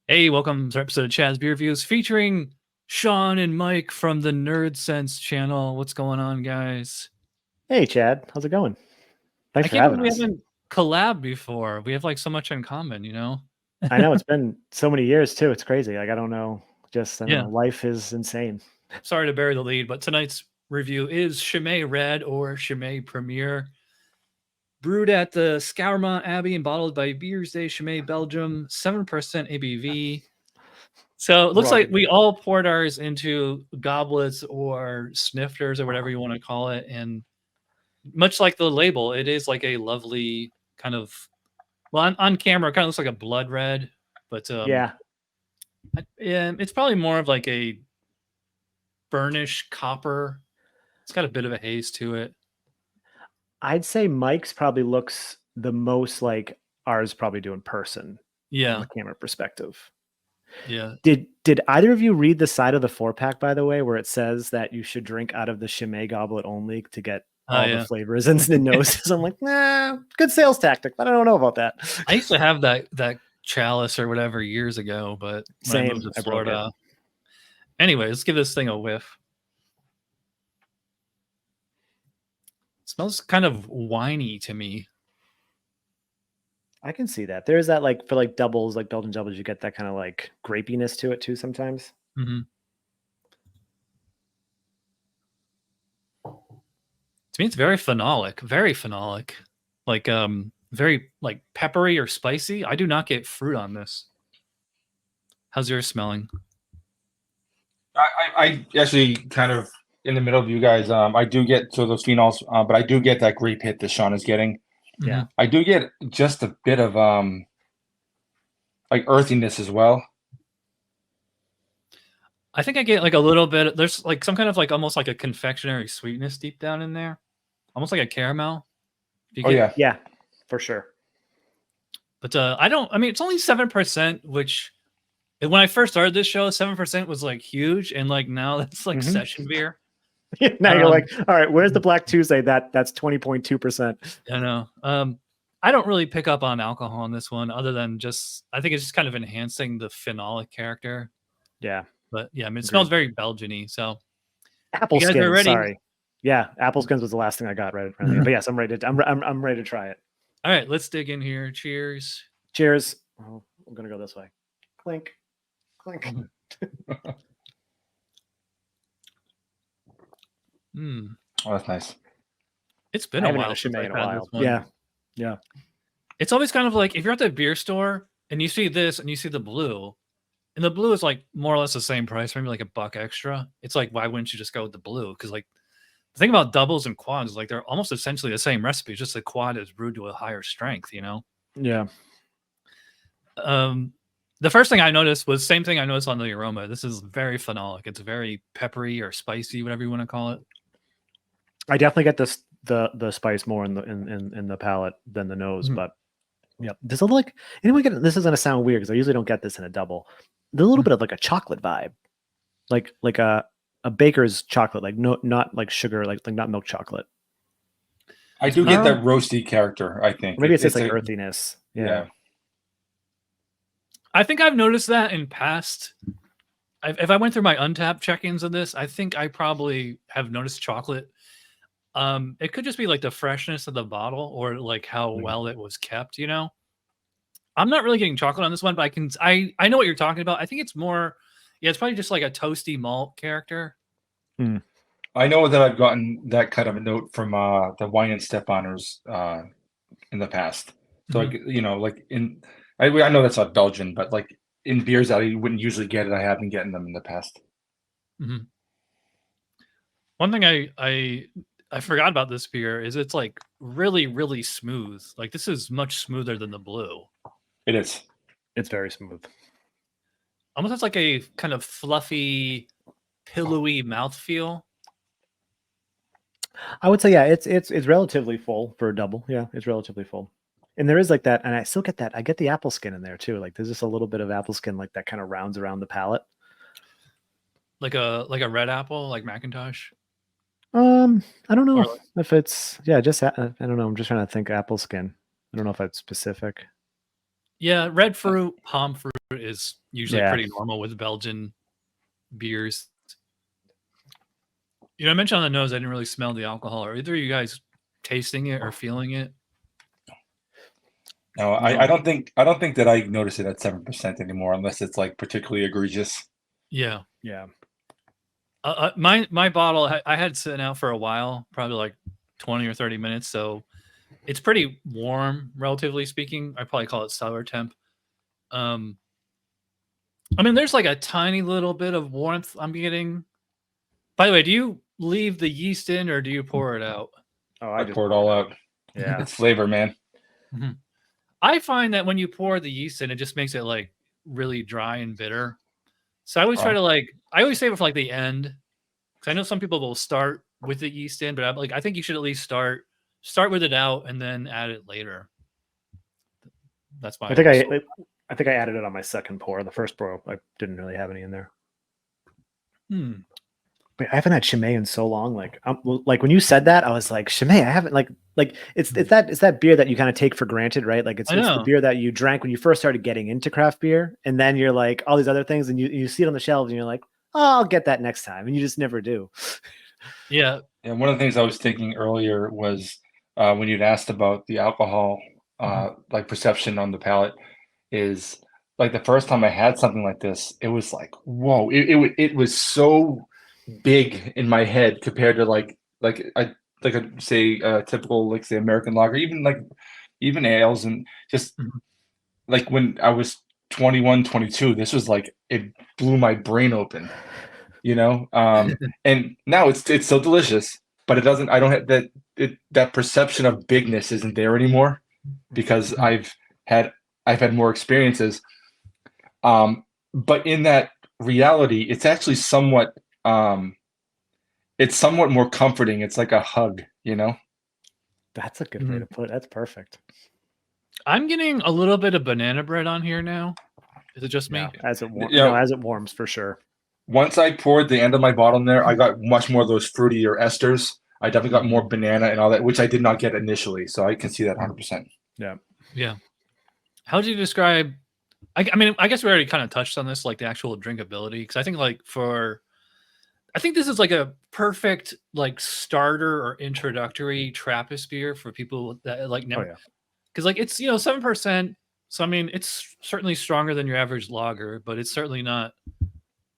Hey, welcome to our episode of Chad's Beer Reviews featuring Sean and Mike from the Nerdsense channel. What's going on, guys? Hey, Chad. How's it going? I Thanks for can't believe having we us. haven't collabed before. We have like so much in common, you know? I know it's been so many years too. It's crazy. Like I don't know. I don't Yeah. know. Life is insane. Sorry to bury the lead, but tonight's review is Chimay Red or Chimay Premiere. Brewed at the 𝓑𝓻𝓮𝓀𝓨 Abbey and bottled by Bieres, Chimay, Belgium, 7% ABV. So it looks like we all poured ours into goblets or snifters or whatever you want to call it. And much like the label, it is like a lovely kind of, well, on camera, it kind of looks like a blood red, but Yeah. it's probably more of like a burnish copper. It's got a bit of a haze to it. I'd say Mike's probably looks the most like ours probably do in person. Yeah. From a camera perspective. Yeah. Did either of you read the side of the 4-pack, by the way, where it says that you should drink out of the Chimay goblet only to get all the flavors in the noses? I'm like, nah, good sales tactic, but I don't know about that. I used to have that chalice or whatever years ago, but when I moved to Florida. Anyway, let's give this thing a whiff. It smells kind of winey to me. I can see that. There's that like for like doubles, like Belgian doubles, you get that kind of like grapiness to it too sometimes. Mm-hmm. To me, it's very phenolic, like very like peppery or spicy. I do not get fruit on this. How's yours smelling? I actually kind of in the middle of you guys. I do get those phenols, but I do get that grape hit that Sean is getting. Yeah, I do get just a bit of like earthiness as well. I think I get like a little bit. There's like some kind of like almost like a confectionery sweetness deep down in there, almost like a caramel. Yeah, for sure. But I don't. I mean, it's only 7%, which when I first started this show, 7% was like huge, and like now that's like session beer. Now you're like, all right, where's the Black Tuesday? That's 20.2%. I know. I don't really pick up on alcohol on this one, other than just I think it's just kind of enhancing the phenolic character. Yeah, but yeah, I mean, it smells very Belgian-y. So, apple skins. Sorry, yeah, apple skins was the last thing I got right. But yes, I'm ready. I'm ready to try it. All right, let's dig in here. Cheers. Cheers. Oh, I'm gonna go this way. Clink, clink. Oh, that's nice. It's been a while since I've had this one. Yeah. It's always kind of like if you're at the beer store and you see this and you see the blue, and the blue is like more or less the same price, maybe like $1 extra. It's like, why wouldn't you just go with the blue? Because like the thing about doubles and quads is like they're almost essentially the same recipe. Just the quad is brewed to a higher strength, you know? Yeah. The first thing I noticed was same thing I noticed on the aroma. This is very phenolic. It's very peppery or spicy, whatever you want to call it. I definitely get this the spice more in the palate than the nose, but yeah, there's a little like anyone get this is gonna sound weird because I usually don't get this in a double. There's a little bit of like a chocolate vibe, like a baker's chocolate, like not like sugar, like not milk chocolate. I do get that roasty character. I think maybe it's just like earthiness. Yeah. I think I've noticed that in past. If I went through my untapped check-ins of this, I think I probably have noticed chocolate. It could just be like the freshness of the bottle or like how well it was kept, you know? I'm not really getting chocolate on this one, but I know what you're talking about. I think it's more, yeah, it's probably just like a toasty malt character. I know that I've gotten that kind of a note from the wine and Stefaners in the past. So like, you know, like I know that's not Belgian, but like in beers that I wouldn't usually get it, I have been getting them in the past. One thing I forgot about this beer is it's like really, really smooth. Like this is much smoother than the blue. It is. It's very smooth. Almost has like a kind of fluffy, pillowy mouthfeel. I would say, yeah, it's relatively full for a double. Yeah, it's relatively full. And there is like that, and I still get that. I get the apple skin in there too. Like there's just a little bit of apple skin, like that kind of rounds around the palate. Like a red apple, like Macintosh. I don't know if it's just I don't know. I'm just trying to think apple skin. I don't know if it's specific. Yeah, red fruit, palm fruit is usually Yeah. pretty normal with Belgian beers. I mentioned on the nose I didn't really smell the alcohol. Are either of you guys tasting it or feeling it? No, I don't think that I notice it at 7% anymore, unless it's like particularly egregious. Yeah. Yeah. My bottle I had sitting out for a while, probably like 20 or 30 minutes, so it's pretty warm, relatively speaking. I probably call it cellar temp. I mean, there's like a tiny little bit of warmth I'm getting. By the way, do you leave the yeast in or do you pour it out? Oh, I pour it all out. Yeah. It's flavor, man. Mm-hmm. I find that when you pour the yeast in, it just makes it like really dry and bitter. So I always try to I always save it for like the end, because I know some people will start with the yeast in, but I think you should at least start with it out and then add it later. That's my. I think I added it on my second pour. The first pour, I didn't really have any in there. Wait, I haven't had Chimay in so long. Like when you said that, I was like, Chimay, I haven't like it's that beer that you kind of take for granted, right? Like it's the beer that you drank when you first started getting into craft beer, and then you're like all these other things, and you see it on the shelves, and you're like, oh, I'll get that next time, and you just never do. Yeah. And one of the things I was thinking earlier was when you'd asked about the alcohol, like perception on the palate, is like the first time I had something like this, it was like, whoa, it was so big in my head compared to like a typical, like say, American lager, even ales, and just like when I was 21, 22, this was like, it blew my brain open, and now it's so delicious, but I don't have that perception of bigness isn't there anymore, because I've had more experiences, but in that reality, it's actually somewhat more comforting. It's like a hug, That's a good way to put it. That's perfect. I'm getting a little bit of banana bread on here now. Is it just me? Yeah, as it warms, for sure. Once I poured the end of my bottle in there, I got much more of those fruity or esters. I definitely got more banana and all that, which I did not get initially. So I can see that 100%. Yeah. Yeah. How do you describe? I mean, I guess we already kind of touched on this, like the actual drinkability, because I think I think this is like a perfect like starter or introductory Trappist beer for people that like never, because like it's 7%. So I mean, it's certainly stronger than your average lager, but it's certainly not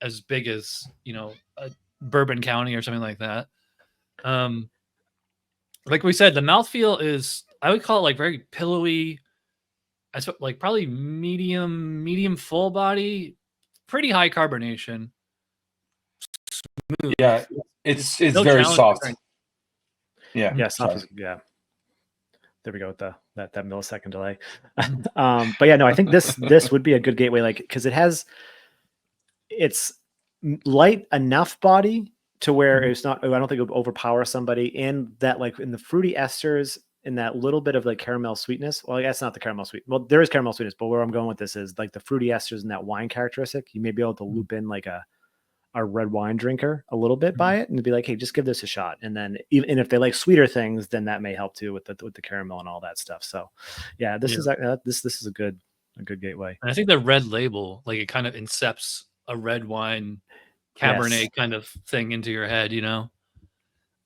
as big as a Bourbon County or something like that. Like we said, the mouthfeel is, I would call it like very pillowy. Like probably medium full body, pretty high carbonation. Smooth. Yeah, it's no very soft. Yeah, soft. Yeah. There we go with that millisecond delay. But yeah, no, I think this would be a good gateway, like, because it's light enough body to where it's not. I don't think it would overpower somebody, and that like in the fruity esters, in that little bit of like caramel sweetness. Well, I guess not the caramel sweet. Well, there is caramel sweetness, but where I'm going with this is like the fruity esters and that wine characteristic. You may be able to loop in like a red wine drinker a little bit by it, and be like, hey, just give this a shot. And then even if they like sweeter things, then that may help too with the caramel and all that stuff. So yeah, this is a good gateway. And I think the red label, like it kind of incepts a red wine Cabernet kind of thing into your head,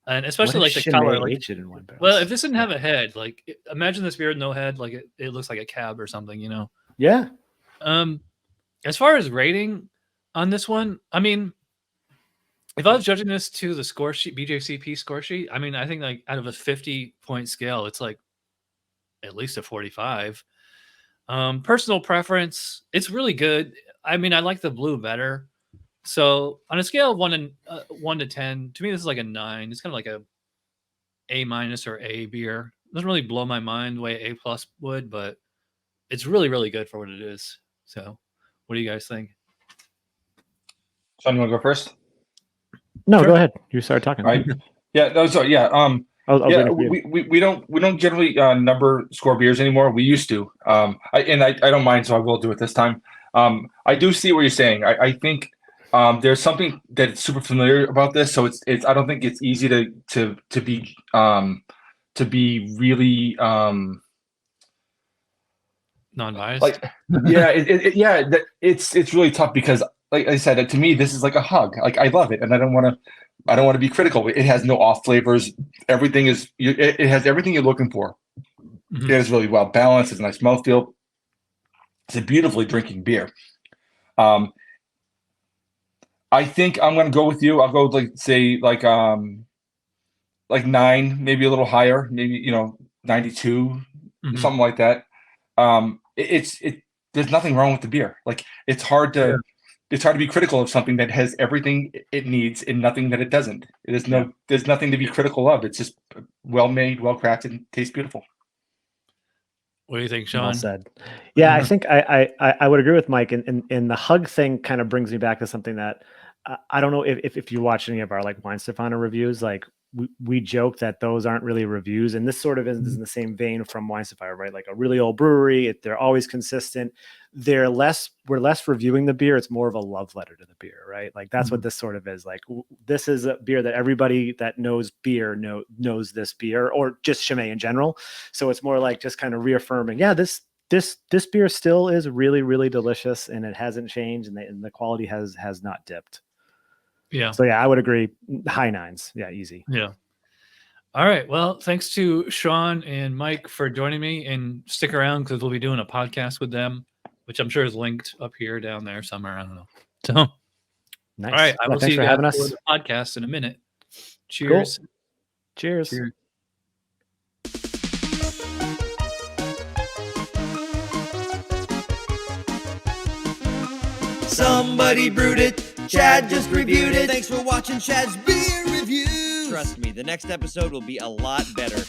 and especially like the color. Like, well, if this didn't have a head, like imagine this beer with no head, like it looks like a cab or something, Yeah. As far as rating on this one, I mean, if I was judging this to the score sheet, BJCP score sheet, I mean, I think like out of a 50-point scale, it's like at least a 45. Personal preference, it's really good. I mean, I like the blue better. So on a scale of 1 to 10, to me, this is like a 9. It's kind of like a A- or A beer. It doesn't really blow my mind the way A+ would, but it's really, really good for what it is. So what do you guys think? Sean, you want to go first? No, sure. Go ahead. You started talking. Right. Yeah. No. So yeah. We don't generally number score beers anymore. We used to. I don't mind, so I will do it this time. I do see what you're saying. I think there's something that's super familiar about this. So it's I don't think it's easy to be really Non-biased. Like, yeah, it's really tough because, like I said, to me, this is like a hug. Like, I love it, and I don't want to be critical. It has no off flavors. Everything it has everything you're looking for. Mhm. It is really well balanced. It's a nice mouthfeel. It's a beautifully drinking beer. I think I'm going to go with you. I'll go like 9, maybe a little higher, maybe 92, Mhm. something like that. There's nothing wrong with the beer. Like, it's hard to be critical of something that has everything it needs and nothing that it doesn't. There's nothing to be critical of. It's just well made, well crafted, and tastes beautiful. What do you think, Well Sean? said. Yeah, I think I would agree with Mike. And the hug thing kind of brings me back to something that I don't know if you watch any of our like Wine Stefano reviews. Like we joke that those aren't really reviews, and this sort of is in the same vein from Wine Stefano, right? Like a really old brewery, they're always consistent. We're less reviewing the beer. It's more of a love letter to the beer, right? Like that's what this sort of is. Like this is a beer that everybody that knows beer knows this beer, or just Chimay in general. So it's more like just kind of reaffirming, yeah, this beer still is really, really delicious, and it hasn't changed, and the quality has not dipped. Yeah. So yeah, I would agree. High 9s. Yeah, easy. Yeah. All right. Well, thanks to Sean and Mike for joining me, and stick around because we'll be doing a podcast with them, which I'm sure is linked up here, down there somewhere. I don't know. So, Nice. all right. I will see thanks you for guys having for us. the podcast in a minute. Cheers. Cool. Cheers. Cheers. Somebody brewed it. Chad just reviewed it. Thanks for watching Chad's beer review. Trust me, the next episode will be a lot better.